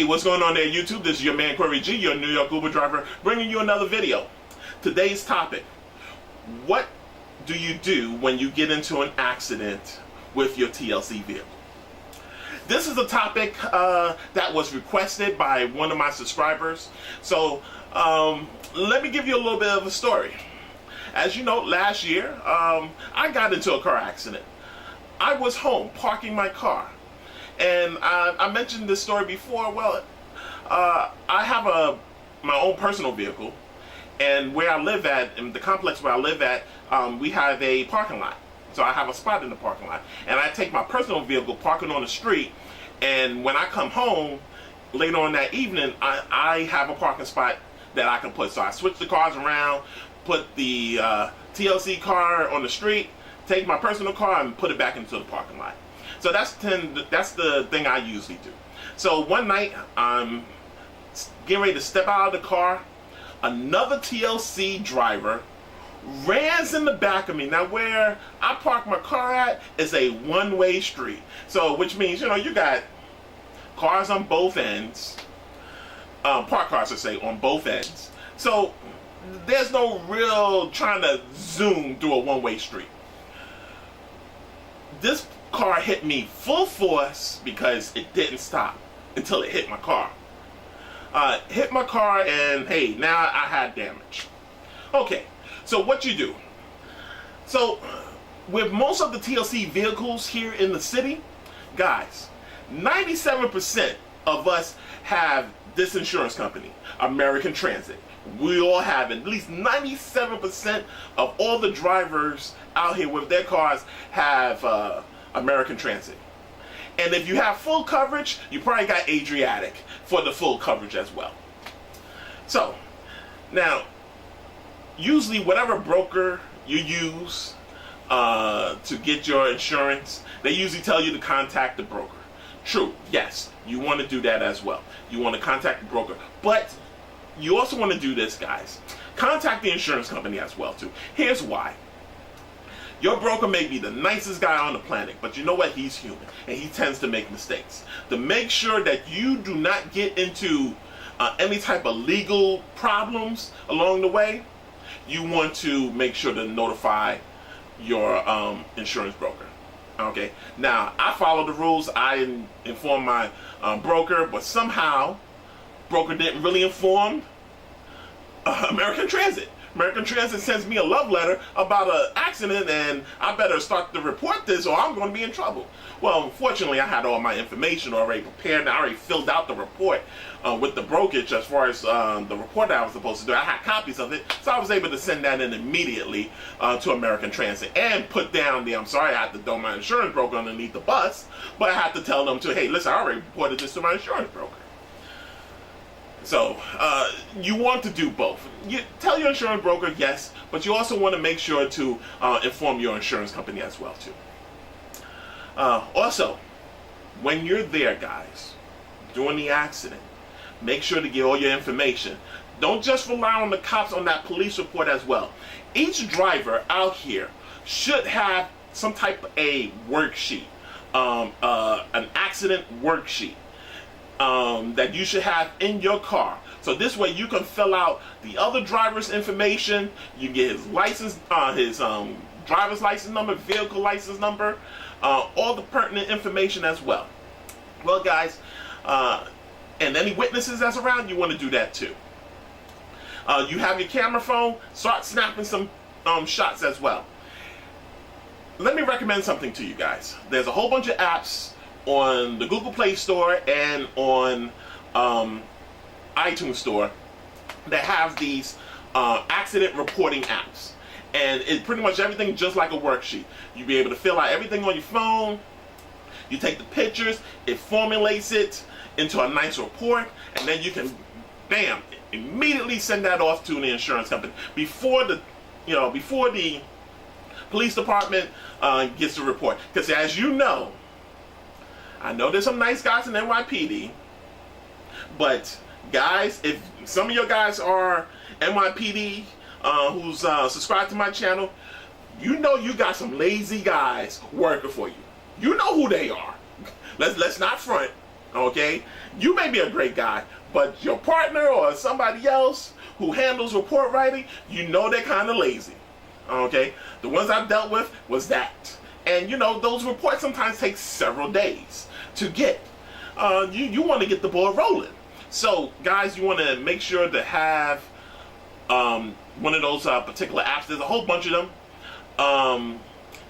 what's going on there, YouTube? This is your man Corey G, your New York Uber driver, bringing you another video. Today's topic: what do you do when you get into an accident with your TLC vehicle? This is a topic that was requested by one of my subscribers. So let me give you a little bit of a story. As you know, last year I got into a car accident. I was home parking my car. And I mentioned this story before. Well, I have my own personal vehicle, and where I live at, in the complex where I live at, we have a parking lot. So I have a spot in the parking lot, and I take my personal vehicle, park it on the street, and when I come home later on that evening, I have a parking spot that I can put. So I switch the cars around, put the TLC car on the street, take my personal car, and put it back into the parking lot. So that's the thing I usually do. So one night, I'm getting ready to step out of the car. Another TLC driver runs in the back of me. Now, where I park my car at is a one-way street. So, which means, you know, you got cars on both ends. Parked cars, I say, on both ends. So, there's no real trying to zoom through a one-way street. This car hit me full force because it didn't stop until it hit my car. Hit my car, and hey, now I had damage. Okay, so what you do? So with most of the TLC vehicles here in the city, guys, 97% of us have this insurance company, American Transit. We all have it. At least 97% of all the drivers out here with their cars have American Transit. And if you have full coverage, you probably got Adriatic for the full coverage as well. So, now, usually whatever broker you use to get your insurance, they usually tell you to contact the broker. True, yes, you want to do that as well. You want to contact the broker. But you also want to do this, guys. Contact the insurance company as well, too. Here's why. Your broker may be the nicest guy on the planet, but you know what? He's human, and he tends to make mistakes. To make sure that you do not get into any type of legal problems along the way, you want to make sure to notify your insurance broker. Okay? Now, I follow the rules. I inform my broker, but somehow, broker didn't really inform American Transit. American Transit sends me a love letter about an accident, and I better start to report this or I'm going to be in trouble. Well, unfortunately, I had all my information already prepared, and I already filled out the report with the brokerage as far as the report that I was supposed to do. I had copies of it, so I was able to send that in immediately to American Transit and put down the, I'm sorry, I had to throw my insurance broker underneath the bus, but I had to tell them to, hey, listen, I already reported this to my insurance broker. So, you want to do both. You tell your insurance broker, yes, but you also want to make sure to inform your insurance company as well, too. Also, when you're there, guys, during the accident, make sure to get all your information. Don't just rely on the cops on that police report as well. Each driver out here should have some type of a worksheet, an accident worksheet. That you should have in your car. So this way you can fill out the other driver's information. You get his license, his driver's license number, vehicle license number, all the pertinent information as well. Well, guys, and any witnesses that's around, you want to do that too. You have your camera phone, start snapping some shots as well. Let me recommend something to you guys. There's a whole bunch of apps on the Google Play Store and on iTunes Store that have these accident reporting apps. And it's pretty much everything just like a worksheet. You'll be able to fill out everything on your phone. You take the pictures, it formulates it into a nice report, and then you can, bam, immediately send that off to the insurance company before the police department gets the report. Because as you know, I know there's some nice guys in NYPD, but guys, if some of your guys are NYPD who's subscribed to my channel, you know you got some lazy guys working for you. You know who they are. Let's not front. Okay? You may be a great guy, but your partner or somebody else who handles report writing, you know they're kind of lazy. Okay? The ones I've dealt with was that. And you know, those reports sometimes take several days to get. You want to get the ball rolling. So, guys, you want to make sure to have one of those particular apps. There's a whole bunch of them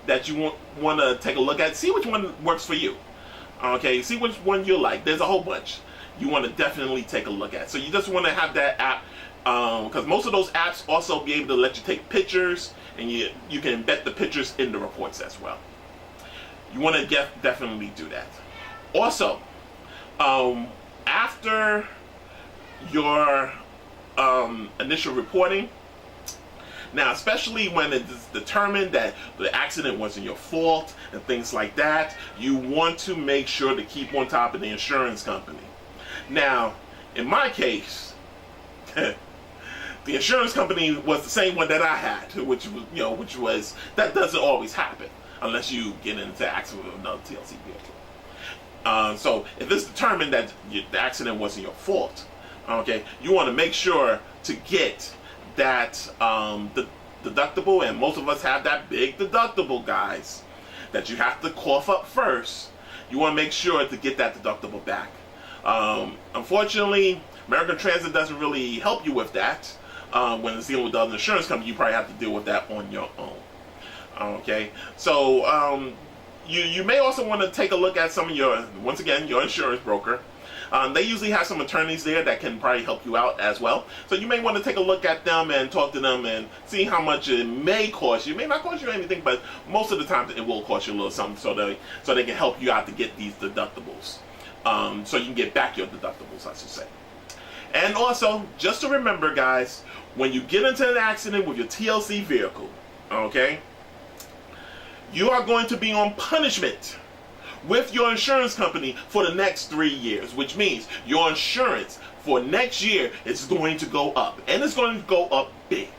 that you want to take a look at. See which one works for you. Okay, see which one you like. There's a whole bunch you want to definitely take a look at. So you just want to have that app, because most of those apps also be able to let you take pictures, and you can embed the pictures in the reports as well. You want to definitely do that. Also, after your initial reporting, now especially when it is determined that the accident wasn't your fault and things like that, you want to make sure to keep on top of the insurance company. Now, in my case, the insurance company was the same one that I had, which was that doesn't always happen unless you get into an accident with another TLC vehicle. So if it's determined that the accident wasn't your fault, okay, you want to make sure to get that the deductible, and most of us have that big deductible, guys, that you have to cough up first. You want to make sure to get that deductible back. Unfortunately, American Transit doesn't really help you with that. When it's dealing with the other insurance company, you probably have to deal with that on your own. Okay, so you may also want to take a look at some of your insurance broker. They usually have some attorneys there that can probably help you out as well. So you may want to take a look at them and talk to them and see how much it may cost you. It may not cost you anything, but most of the time it will cost you a little something, so they can help you out to get these deductibles. So you can get back your deductibles, I should say. And also, just to remember, guys, when you get into an accident with your TLC vehicle, okay, you are going to be on punishment with your insurance company for the next 3 years, which means your insurance for next year is going to go up, and it's going to go up big.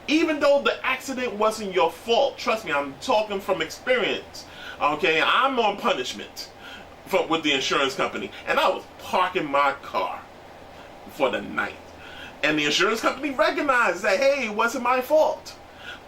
Even though the accident wasn't your fault, trust me, I'm talking from experience. Okay, I'm on punishment with the insurance company, and I was parking my car for the night, and the insurance company recognized that, hey, it wasn't my fault,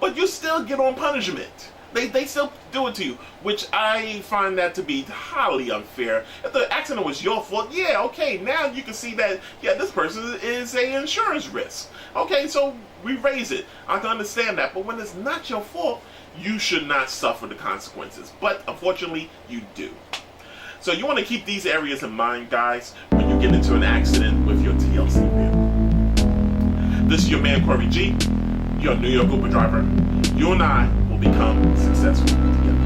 but you still get on punishment. They still do it to you, which I find that to be highly unfair. If the accident was your fault, yeah, okay, now you can see that, yeah, this person is an insurance risk. Okay, so we raise it. I can understand that, but when it's not your fault, you should not suffer the consequences. But unfortunately, you do. So you want to keep these areas in mind, guys, when you get into an accident with your TLC vehicle. This is your man, Corey G, your New York Uber driver. You and I will become successful together.